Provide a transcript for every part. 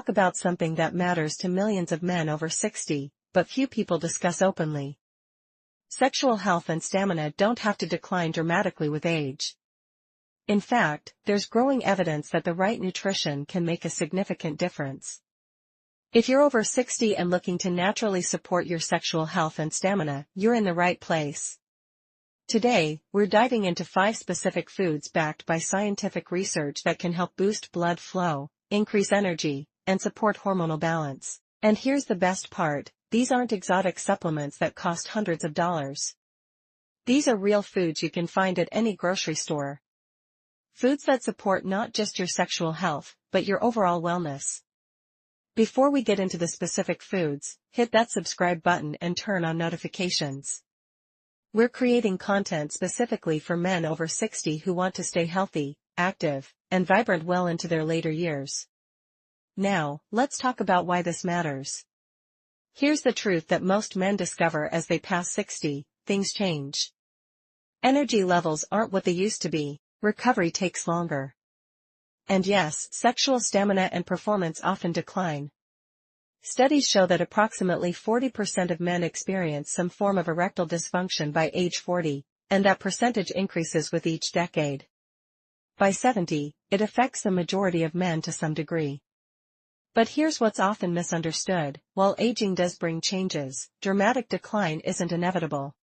talk about something that matters to millions of men over 60, but few people discuss openly. Sexual health and stamina don't have to decline dramatically with age. In fact, there's growing evidence that the right nutrition can make a significant difference. If you're over 60 and looking to naturally support your sexual health and stamina, you're in the right place. Today, we're diving into 5 specific foods backed by scientific research that can help boost blood flow, increase energy, and support hormonal balance. And here's the best part, these aren't exotic supplements that cost hundreds of dollars. These are real foods you can find at any grocery store. Foods that support not just your sexual health, but your overall wellness. Before we get into the specific foods, hit that subscribe button and turn on notifications. We're creating content specifically for men over 60 who want to stay healthy, active, and vibrant well into their later years. Now, let's talk about why this matters. Here's the truth that most men discover as they pass 60, things change. Energy levels aren't what they used to be, recovery takes longer. And yes, sexual stamina and performance often decline. Studies show that approximately 40% of men experience some form of erectile dysfunction by age 40, and that percentage increases with each decade. By 70, it affects the majority of men to some degree. But here's what's often misunderstood, while aging does bring changes, dramatic decline isn't inevitable.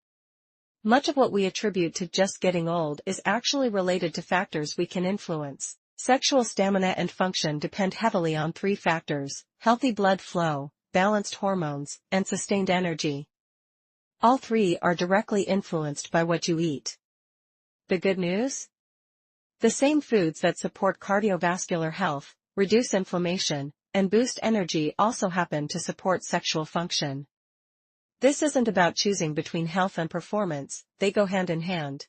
Much of what we attribute to just getting old is actually related to factors we can influence. Sexual stamina and function depend heavily on 3 factors: healthy blood flow, balanced hormones, and sustained energy. All 3 are directly influenced by what you eat. The good news? The same foods that support cardiovascular health, reduce inflammation, and boost energy also happen to support sexual function. This isn't about choosing between health and performance, they go hand in hand.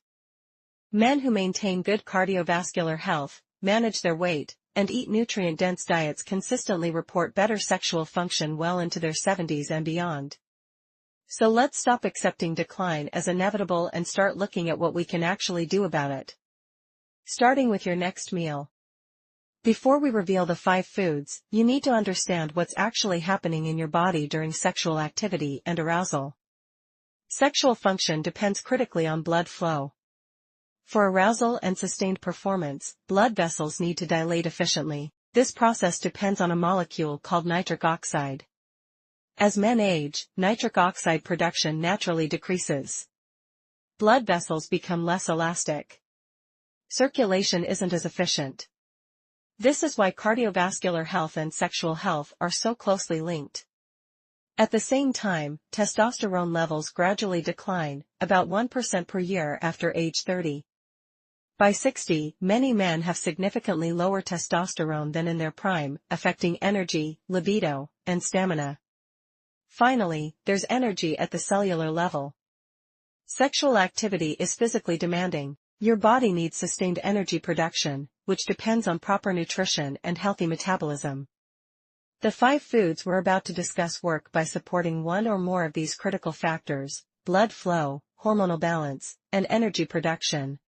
Men who maintain good cardiovascular health, manage their weight, and eat nutrient-dense diets consistently report better sexual function well into their 70s and beyond. So let's stop accepting decline as inevitable and start looking at what we can actually do about it. Starting with your next meal. Before we reveal the 5 foods, you need to understand what's actually happening in your body during sexual activity and arousal. Sexual function depends critically on blood flow. For arousal and sustained performance, blood vessels need to dilate efficiently. This process depends on a molecule called nitric oxide. As men age, nitric oxide production naturally decreases. Blood vessels become less elastic. Circulation isn't as efficient. This is why cardiovascular health and sexual health are so closely linked. At the same time, testosterone levels gradually decline, about 1% per year after age 30. By 60, many men have significantly lower testosterone than in their prime, affecting energy, libido, and stamina. Finally, there's energy at the cellular level. Sexual activity is physically demanding. Your body needs sustained energy production, which depends on proper nutrition and healthy metabolism. The 5 foods we're about to discuss work by supporting one or more of these critical factors: blood flow, hormonal balance, and energy production.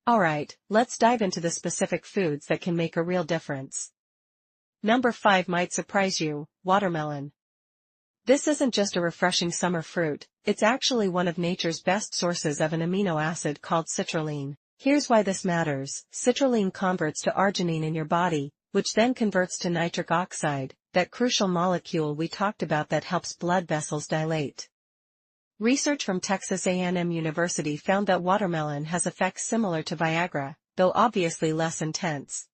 Alright, let's dive into the specific foods that can make a real difference. Number 5 might surprise you: watermelon. This isn't just a refreshing summer fruit, it's actually one of nature's best sources of an amino acid called citrulline. Here's why this matters. Citrulline converts to arginine in your body, which then converts to nitric oxide, that crucial molecule we talked about that helps blood vessels dilate. Research from Texas A&M University found that watermelon has effects similar to Viagra, though obviously less intense.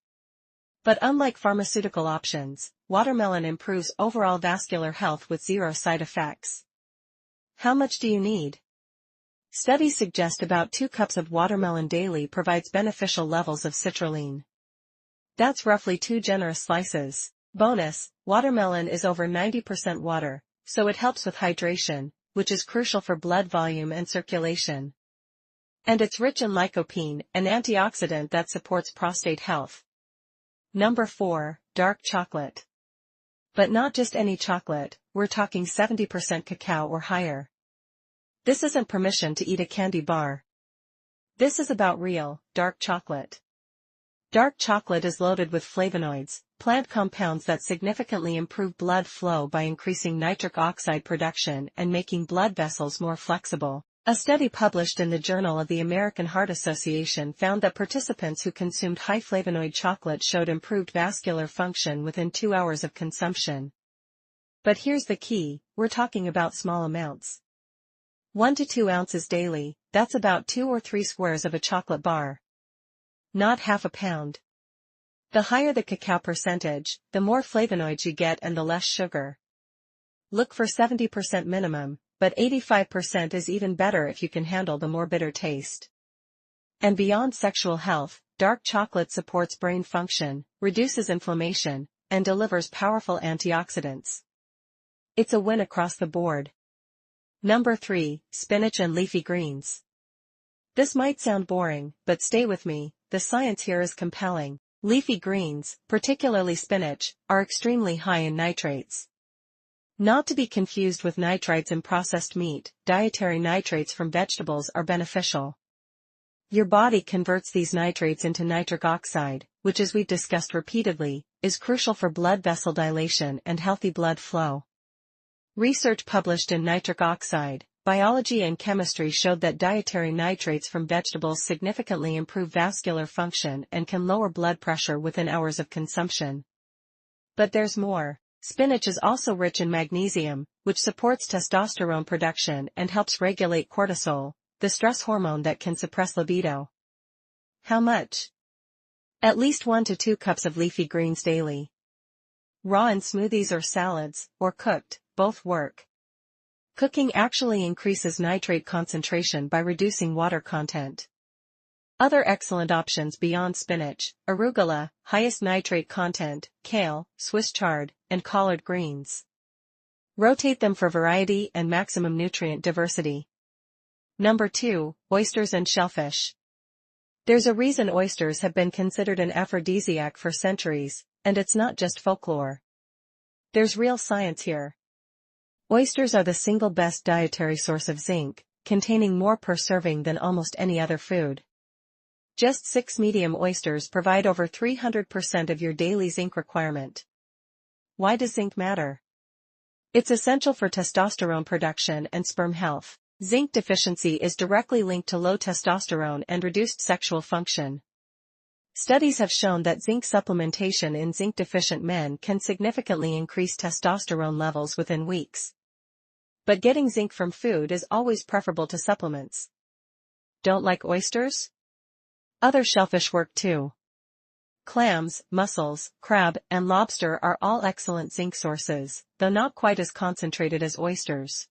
But unlike pharmaceutical options, watermelon improves overall vascular health with 0 side effects. How much do you need? Studies suggest about 2 cups of watermelon daily provides beneficial levels of citrulline. That's roughly 2 generous slices. Bonus, watermelon is over 90% water, so it helps with hydration, which is crucial for blood volume and circulation. And it's rich in lycopene, an antioxidant that supports prostate health. Number 4, dark chocolate. But not just any chocolate, we're talking 70% cacao or higher. This isn't permission to eat a candy bar. This is about real, dark chocolate. Dark chocolate is loaded with flavonoids, plant compounds that significantly improve blood flow by increasing nitric oxide production and making blood vessels more flexible. A study published in the Journal of the American Heart Association found that participants who consumed high flavonoid chocolate showed improved vascular function within 2 hours of consumption. But here's the key, we're talking about small amounts. 1 to 2 ounces daily, that's about 2 or 3 squares of a chocolate bar. Not half a pound. The higher the cacao percentage, the more flavonoids you get and the less sugar. Look for 70% minimum, but 85% is even better if you can handle the more bitter taste. And beyond sexual health, dark chocolate supports brain function, reduces inflammation, and delivers powerful antioxidants. It's a win across the board. Number 3, spinach and leafy greens. This might sound boring, but stay with me, the science here is compelling. Leafy greens, particularly spinach, are extremely high in nitrates. Not to be confused with nitrites in processed meat, dietary nitrates from vegetables are beneficial. Your body converts these nitrates into nitric oxide, which, as we've discussed repeatedly, is crucial for blood vessel dilation and healthy blood flow. Research published in Nitric Oxide, Biology and Chemistry showed that dietary nitrates from vegetables significantly improve vascular function and can lower blood pressure within hours of consumption. But there's more. Spinach is also rich in magnesium, which supports testosterone production and helps regulate cortisol, the stress hormone that can suppress libido. How much? At least 1 to 2 cups of leafy greens daily. Raw in smoothies or salads, or cooked, both work. Cooking actually increases nitrate concentration by reducing water content. Other excellent options beyond spinach: arugula, highest nitrate content, kale, Swiss chard, and collard greens. Rotate them for variety and maximum nutrient diversity. Number 2, oysters and shellfish. There's a reason oysters have been considered an aphrodisiac for centuries, and it's not just folklore. There's real science here. Oysters are the single best dietary source of zinc, containing more per serving than almost any other food. Just 6 medium oysters provide over 300% of your daily zinc requirement. Why does zinc matter? It's essential for testosterone production and sperm health. Zinc deficiency is directly linked to low testosterone and reduced sexual function. Studies have shown that zinc supplementation in zinc-deficient men can significantly increase testosterone levels within weeks. But getting zinc from food is always preferable to supplements. Don't like oysters? Other shellfish work too. Clams, mussels, crab, and lobster are all excellent zinc sources, though not quite as concentrated as oysters.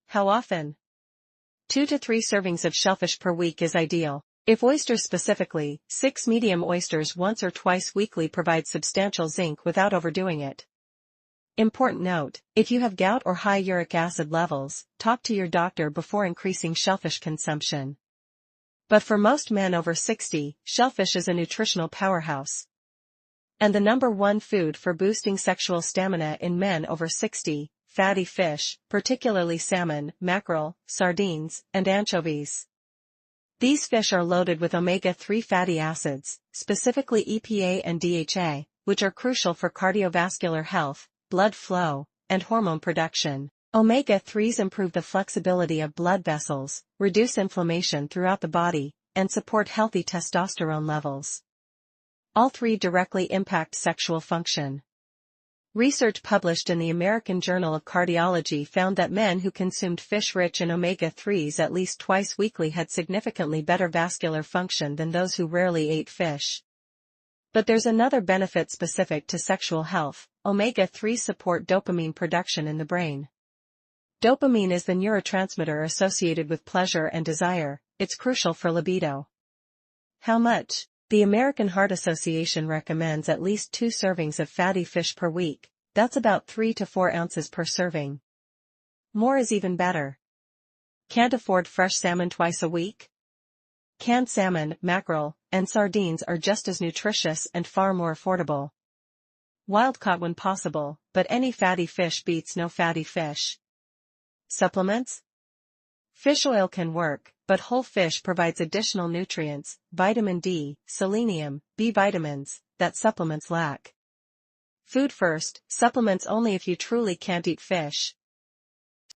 How often? 2 to 3 servings of shellfish per week is ideal. If oysters specifically, 6 medium oysters once or twice weekly provide substantial zinc without overdoing it. Important note: if you have gout or high uric acid levels, talk to your doctor before increasing shellfish consumption. But for most men over 60, shellfish is a nutritional powerhouse. And the number 1 food for boosting sexual stamina in men over 60, fatty fish, particularly salmon, mackerel, sardines, and anchovies. These fish are loaded with omega-3 fatty acids, specifically EPA and DHA, which are crucial for cardiovascular health, blood flow, and hormone production. Omega-3s improve the flexibility of blood vessels, reduce inflammation throughout the body, and support healthy testosterone levels. All 3 directly impact sexual function. Research published in the American Journal of Cardiology found that men who consumed fish rich in omega-3s at least twice weekly had significantly better vascular function than those who rarely ate fish. But there's another benefit specific to sexual health: omega-3s support dopamine production in the brain. Dopamine is the neurotransmitter associated with pleasure and desire. It's crucial for libido. How much? The American Heart Association recommends at least 2 servings of fatty fish per week. That's about 3 to 4 ounces per serving. More is even better. Can't afford fresh salmon twice a week? Canned salmon, mackerel, and sardines are just as nutritious and far more affordable. Wild caught when possible, but any fatty fish beats no fatty fish. Supplements? Fish oil can work, but whole fish provides additional nutrients, vitamin D, selenium, B vitamins, that supplements lack. Food first, supplements only if you truly can't eat fish.